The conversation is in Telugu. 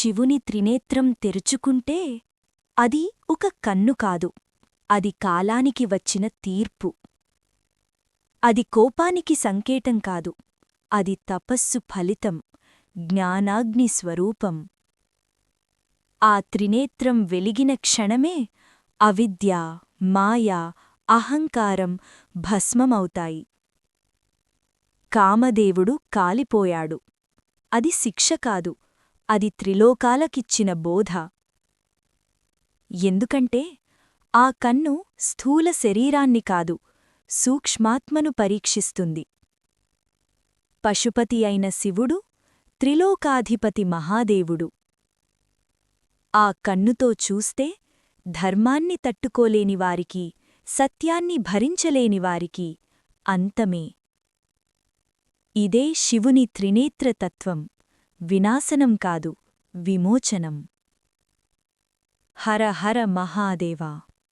శివుని త్రినేత్రం తెరుచుకుంటే అది ఒక కన్ను కాదు, అది కాలానికి వచ్చిన తీర్పు. అది కోపానికి సంకేతం కాదు, అది తపస్సు ఫలితం, జ్ఞానాగ్ని స్వరూపం. ఆ త్రినేత్రం వెలిగిన క్షణమే అవిద్య, మాయ, అహంకారం భస్మమవుతాయి. కామదేవుడు కాలిపోయాడు. అది శిక్ష కాదు, అది త్రిలోకాలకిచ్చిన బోధ. ఎందుకంటే ఆ కన్ను స్థూల శరీరాన్ని కాదు, సూక్ష్మాత్మను పరీక్షిస్తుంది. పశుపతి అయిన శివుడు, త్రిలోకాధిపతి మహాదేవుడు. ఆ కన్నుతో చూస్తే ధర్మాన్ని తట్టుకోలేనివారికి, సత్యాన్ని భరించలేనివారికి అంతమే. ఇదే శివుని త్రినేత్రతత్వం, వినాశనం కాదు, విమోచనం. హర హర మహాదేవా.